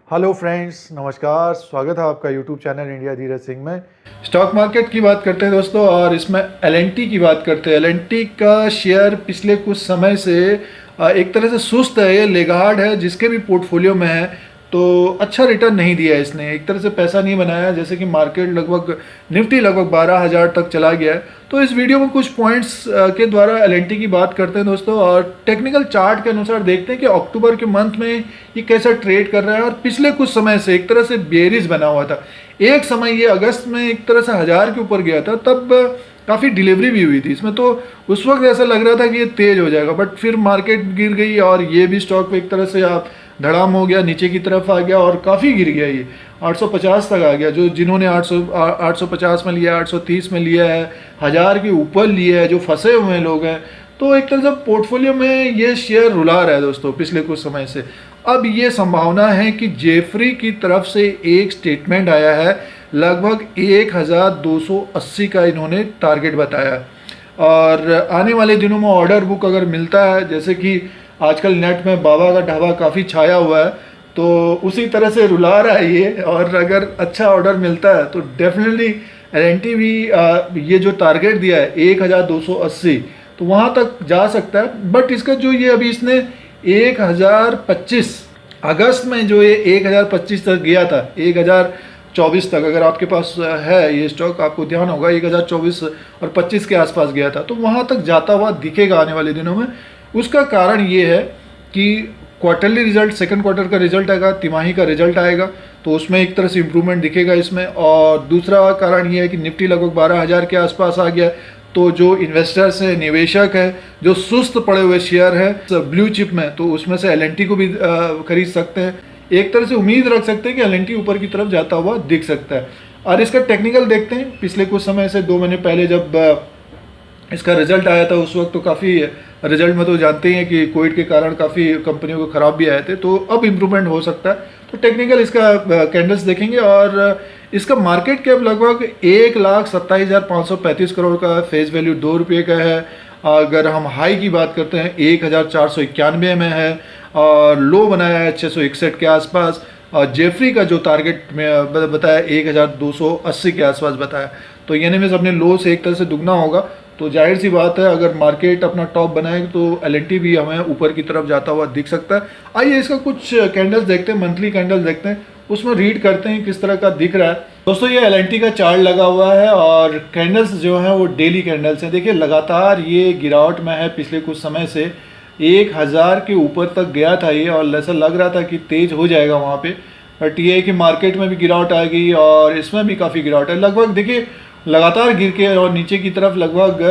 Hello friends, नमस्कार। स्वागत है आपका YouTube channel India Dheeraj Singh में। स्टॉक मार्केट की बात करते हैं दोस्तों, और इसमें एलएनटी की बात करते हैं। एलएनटी का शेयर पिछले कुछ समय से एक तरह से सुस्त है, ये लेगार्ड है, जिसके भी पोर्टफोलियो में है तो अच्छा रिटर्न नहीं दिया है इसने, एक तरह से पैसा नहीं बनाया। जैसे कि मार्केट लगभग निफ्टी लगभग 12,000 तक चला गया है। तो इस वीडियो में कुछ पॉइंट्स के द्वारा एलएनटी की बात करते हैं दोस्तों, और टेक्निकल चार्ट के अनुसार देखते हैं कि अक्टूबर के मंथ में ये कैसा ट्रेड कर रहा है। और पिछले कुछ समय से एक तरह से बेरिश बना हुआ था। एक समय ये अगस्त में एक तरह से 1000 के ऊपर गया था, तब काफ़ी डिलीवरी भी हुई थी इसमें, तो उस वक्त ऐसा लग रहा था कि ये तेज़ हो जाएगा। बट फिर मार्केट गिर गई और ये भी स्टॉक पे एक तरह से आप धड़ाम हो गया, नीचे की तरफ आ गया और काफ़ी गिर गया। ये 850 तक आ गया। जो जिन्होंने 850 में लिया, 830 में लिया है, 1000 के ऊपर लिया है, जो फंसे हुए लोग हैं, तो एक तरह से पोर्टफोलियो में ये शेयर रुला रहा है दोस्तों पिछले कुछ समय से। अब ये संभावना है कि जेफरी की तरफ से एक स्टेटमेंट आया है, लगभग 1280 का इन्होंने टारगेट बताया। और आने वाले दिनों में ऑर्डर बुक अगर मिलता है, जैसे कि आजकल नेट में बाबा का ढाबा काफ़ी छाया हुआ है, तो उसी तरह से रुला रहा है ये। और अगर अच्छा ऑर्डर मिलता है तो डेफिनेटली एलएनटी भी ये जो टारगेट दिया है 1280, तो वहाँ तक जा सकता है। बट इसका जो ये अभी इसने 1025 अगस्त में जो ये 1025 तक गया था, 1024 तक, अगर आपके पास है ये स्टॉक, आपको ध्यान होगा 1024 और 25 के आसपास गया था, तो वहाँ तक जाता हुआ दिखेगा आने वाले दिनों में। उसका कारण ये है कि क्वार्टरली रिजल्ट, सेकंड क्वार्टर का रिजल्ट आएगा, तिमाही का रिजल्ट आएगा, तो उसमें एक तरह से इम्प्रूवमेंट दिखेगा इसमें। और दूसरा कारण ये है कि निफ्टी लगभग 12,000 के आसपास आ गया, तो जो इन्वेस्टर्स हैं, निवेशक हैं, जो सुस्त पड़े हुए शेयर हैं ब्लू चिप में, तो उसमें से एलएनटी को भी खरीद सकते हैं। एक तरह से उम्मीद रख सकते हैं कि एलएनटी ऊपर की तरफ जाता हुआ दिख सकता है। और इसका टेक्निकल देखते हैं। पिछले कुछ समय से 2 महीने पहले जब इसका रिजल्ट आया था, उस वक्त तो काफ़ी रिजल्ट में तो जानते ही हैं कि कोविड के कारण काफ़ी कंपनियों को ख़राब भी आए थे, तो अब इम्प्रूवमेंट हो सकता है। तो टेक्निकल इसका कैंडल्स देखेंगे, और इसका मार्केट कैप लगभग 1,27,535 करोड़ का है, फेस वैल्यू 2 रुपये का है। अगर हम हाई की बात करते हैं 1,491 में है, और लो बनाया है 661 के आसपास। और जेफरी का जो टारगेट में बताया 1,280 के आसपास बताया, तो यानी में अपने लो से एक तरह से दुगना होगा। तो जाहिर सी बात है, अगर मार्केट अपना टॉप बनाए तो एलएनटी भी हमें ऊपर की तरफ जाता हुआ दिख सकता है। आइए इसका कुछ कैंडल्स देखते हैं, मंथली कैंडल्स देखते हैं, उसमें रीड करते हैं किस तरह का दिख रहा है। दोस्तों ये एलएनटी का चार्ट लगा हुआ है, और कैंडल्स जो हैं वो डेली कैंडल्स हैं। देखिए लगातार ये गिरावट में है पिछले कुछ समय से। 1000 के ऊपर तक गया था ये, और ऐसा लग रहा था कि तेज़ हो जाएगा वहाँ पे। बट ये है कि मार्केट में भी गिरावट आ गई, और इसमें भी काफ़ी गिरावट है। लगभग देखिए लगातार गिर के और नीचे की तरफ लगभग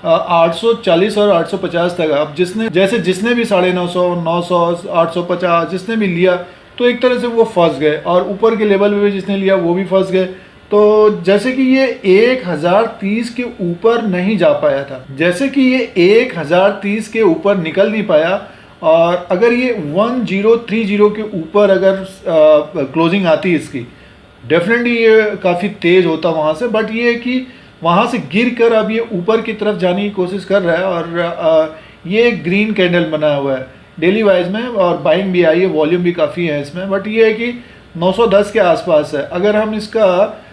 840 और 850 तक। अब जिसने भी 950, 900, 850 जिसने भी लिया, तो एक तरह से वो फंस गए, और ऊपर के लेवल पे भी जिसने लिया वो भी फंस गए। तो जैसे कि ये 1030 के ऊपर नहीं जा पाया था, जैसे कि ये 1030 के ऊपर निकल नहीं पाया, और अगर ये 1030 के ऊपर अगर क्लोजिंग आती है इसकी, डेफिनेटली ये काफ़ी तेज़ होता वहाँ से। बट ये है कि वहाँ से गिर कर अब ये ऊपर की तरफ जाने की कोशिश कर रहा है, और ये एक ग्रीन कैंडल बना हुआ है डेली वाइज में, और बाइंग भी आई है, वॉल्यूम भी काफ़ी है इसमें। बट ये है कि 910 के आसपास है। अगर हम इसका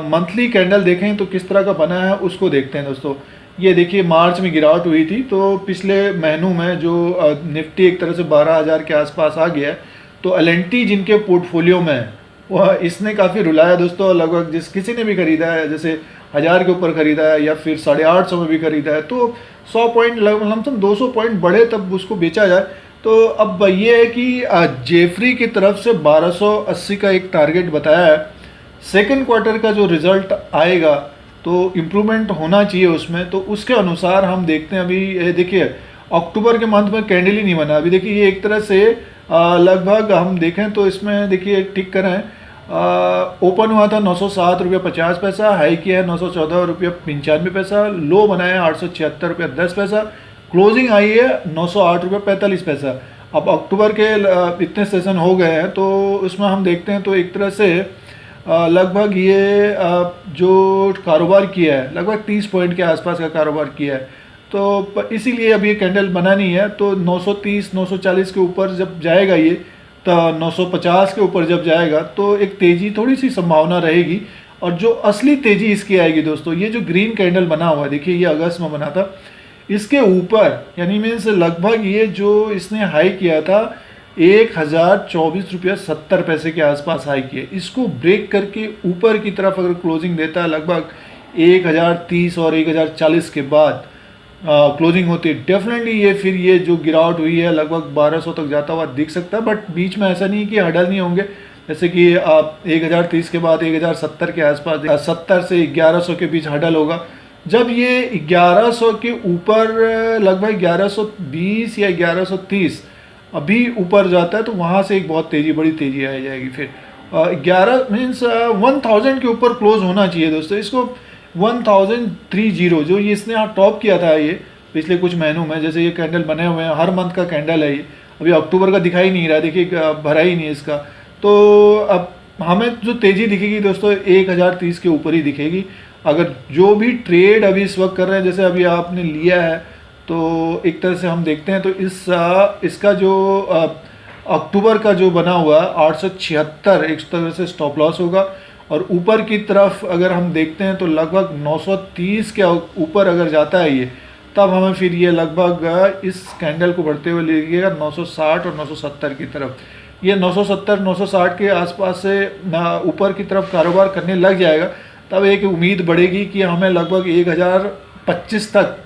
मंथली कैंडल देखें तो किस तरह का बना है उसको देखते हैं दोस्तों। ये देखिए मार्च में गिरावट हुई थी, तो पिछले महीनों में जो निफ्टी एक तरह से 12,000 के आसपास आ गया है, तो एलएनटी जिनके पोर्टफोलियो में है वह इसने काफ़ी रुलाया दोस्तों। लगभग किसी ने भी खरीदा है, जैसे 1000 के ऊपर खरीदा है, या फिर 850 में भी खरीदा है, तो 100 पॉइंट लमसम 200 पॉइंट बढ़े तब उसको बेचा जाए। तो अब ये है कि जेफरी की तरफ से 1280 का एक टारगेट बताया है। सेकंड क्वार्टर का जो रिजल्ट आएगा तो इम्प्रूवमेंट होना चाहिए उसमें, तो उसके अनुसार हम देखते हैं। अभी देखिए अक्टूबर के मंथ में कैंडल ही नहीं बना। अभी देखिए ये एक तरह से लगभग हम देखें तो इसमें देखिए टिक करें, ओपन हुआ था 907 रुपये 50 पैसा, हाई किया है 914 रुपये 95 पैसा, लो बनाया 876 रुपये 10 पैसा, क्लोजिंग आई है 908 रुपये 45 पैसा। अब अक्टूबर के इतने सेशन हो गए हैं, तो उसमें हम देखते हैं तो एक तरह से लगभग ये जो कारोबार किया है लगभग 30 पॉइंट के आसपास का कारोबार किया है। तो इसीलिए अब ये कैंडल बना नहीं है, तो 930 940 के ऊपर जब जाएगा ये तो 950 के ऊपर जब जाएगा तो एक तेज़ी थोड़ी सी संभावना रहेगी। और जो असली तेज़ी इसकी आएगी दोस्तों, ये जो ग्रीन कैंडल बना हुआ है, देखिए ये अगस्त में बना था, इसके ऊपर यानी मीन्स लगभग ये जो इसने हाई किया था 1024.70 रुपये के आसपास हाई किया, इसको ब्रेक करके ऊपर की तरफ अगर क्लोजिंग देता है लगभग 1030 और 1040 के बाद क्लोजिंग होती है, डेफिनेटली ये फिर ये जो गिरावट हुई है लगभग 1200 तक जाता हुआ दिख सकता है। बट बीच में ऐसा नहीं कि हडल नहीं होंगे, जैसे कि 1030 के बाद 1070 के आसपास 70 से 1100 के बीच हडल होगा। जब ये 1100 के ऊपर लगभग 1120 या 1130 अभी ऊपर जाता है तो वहाँ से एक बहुत तेज़ी, बड़ी तेज़ी आ जाएगी। फिर 11 मीन्स 1000 के ऊपर क्लोज होना चाहिए दोस्तों। इसको 1030 जो ये इसने यहाँ टॉप किया था ये पिछले कुछ महीनों में, जैसे ये कैंडल बने हुए हैं, हर मंथ का कैंडल है ये, अभी अक्टूबर का दिखाई नहीं रहा, देखिए भरा ही नहीं इसका। तो अब हमें जो तेज़ी दिखेगी दोस्तों 1030 के ऊपर ही दिखेगी। अगर जो भी ट्रेड अभी इस वक्त कर रहे हैं, जैसे अभी आपने लिया है, तो एक तरह से हम देखते हैं तो इसका जो अक्टूबर का जो बना हुआ 876 एक तरह से स्टॉप लॉस होगा। और ऊपर की तरफ अगर हम देखते हैं तो लगभग 930 के ऊपर अगर जाता है ये, तब हमें फिर ये लगभग इस कैंडल को बढ़ते हुए लीजिएगा 960 और 970 की तरफ। ये 970 960 के आसपास से ऊपर की तरफ कारोबार करने लग जाएगा, तब एक उम्मीद बढ़ेगी कि हमें लगभग 1025 तक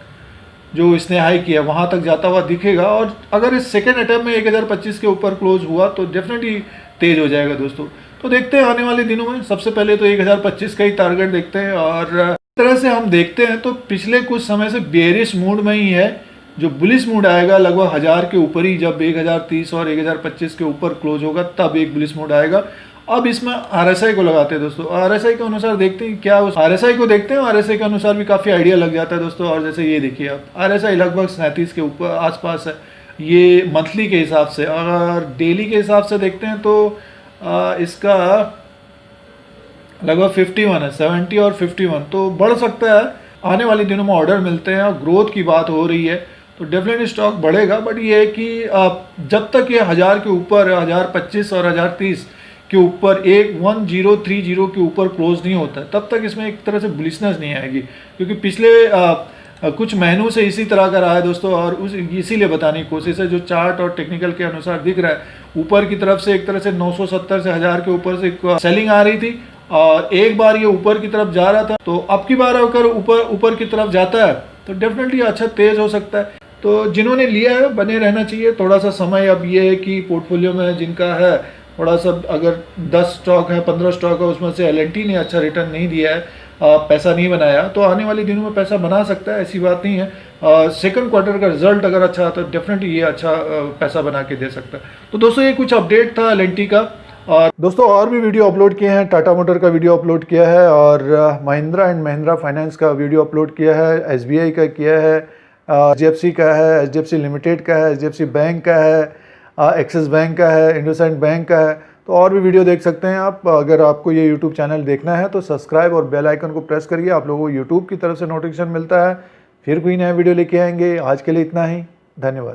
जो इसने हाई किया वहाँ तक जाता हुआ दिखेगा। और अगर इस सेकेंड अटैम्प्ट में 1025 के ऊपर क्लोज हुआ तो डेफिनेटली तेज़ हो जाएगा दोस्तों। तो देखते हैं आने वाले दिनों में, सबसे पहले तो 1025 का ही टारगेट देखते हैं। और इस तरह से हम देखते हैं तो पिछले कुछ समय से बेरिश मूड में ही है, जो बुलिश मूड आएगा लगभग 1000 के ऊपर ही, जब 1030 और 1025 के ऊपर क्लोज होगा तब एक बुलिश मूड आएगा। अब इसमें आरएसआई को लगाते हैं दोस्तों, आरएसआई के अनुसार देखते हैं क्या उस आरएसआई को देखते हैं, आरएसआई के अनुसार भी काफ़ी आइडिया लग जाता है दोस्तों। और जैसे ये देखिए आप, आरएसआई लगभग 37 के ऊपर आसपास है ये मंथली के हिसाब से। अगर डेली के हिसाब से देखते हैं तो इसका लगभग 51 है, 70 और 51, तो बढ़ सकता है। आने वाले दिनों में ऑर्डर मिलते हैं और ग्रोथ की बात हो रही है तो डेफिनेटली स्टॉक बढ़ेगा। बट ये है कि जब तक ये 1000 के ऊपर, 1025 और 1030 के ऊपर 1030 के ऊपर क्लोज नहीं होता है, तब तक इसमें एक तरह से बुलिशनेस नहीं आएगी, क्योंकि पिछले कुछ महीनों से इसी तरह का रहा है दोस्तों। और इसीलिए बताने की कोशिश है, जो चार्ट और टेक्निकल के अनुसार दिख रहा है ऊपर की तरफ से एक तरह से 970 से 1000 के ऊपर से सेलिंग आ रही थी और एक बार ये ऊपर की तरफ जा रहा था, तो अब की बार अगर ऊपर की तरफ जाता है तो डेफिनेटली अच्छा तेज हो सकता है। तो जिन्होंने लिया है बने रहना चाहिए थोड़ा सा समय। अब ये है कि पोर्टफोलियो में जिनका है थोड़ा सा, अगर 10 स्टॉक है 15 स्टॉक है, उसमें से एल&टी ने अच्छा रिटर्न नहीं दिया है, पैसा नहीं बनाया, तो आने वाले दिनों में पैसा बना सकता है, ऐसी बात नहीं है। सेकंड क्वार्टर का रिजल्ट अगर अच्छा आता है तो डेफिनेटली ये अच्छा पैसा बना के दे सकता है। तो दोस्तों ये कुछ अपडेट था एल&टी का। और दोस्तों और भी वीडियो अपलोड किए हैं, टाटा मोटर का वीडियो अपलोड किया है और महिंद्रा एंड महिंद्रा फाइनेंस का वीडियो अपलोड किया है, SBI का किया है, HDFC का है, HDFC लिमिटेड का है, HDFC बैंक का है, एक्सिस बैंक का है, इंडसइंड बैंक का है। तो और भी वीडियो देख सकते हैं आप। अगर आपको ये यूट्यूब चैनल देखना है तो सब्सक्राइब और बेल आइकन को प्रेस करिए, आप लोगों को यूट्यूब की तरफ से नोटिफिकेशन मिलता है। फिर कोई नया वीडियो लेके आएंगे। आज के लिए इतना ही, धन्यवाद।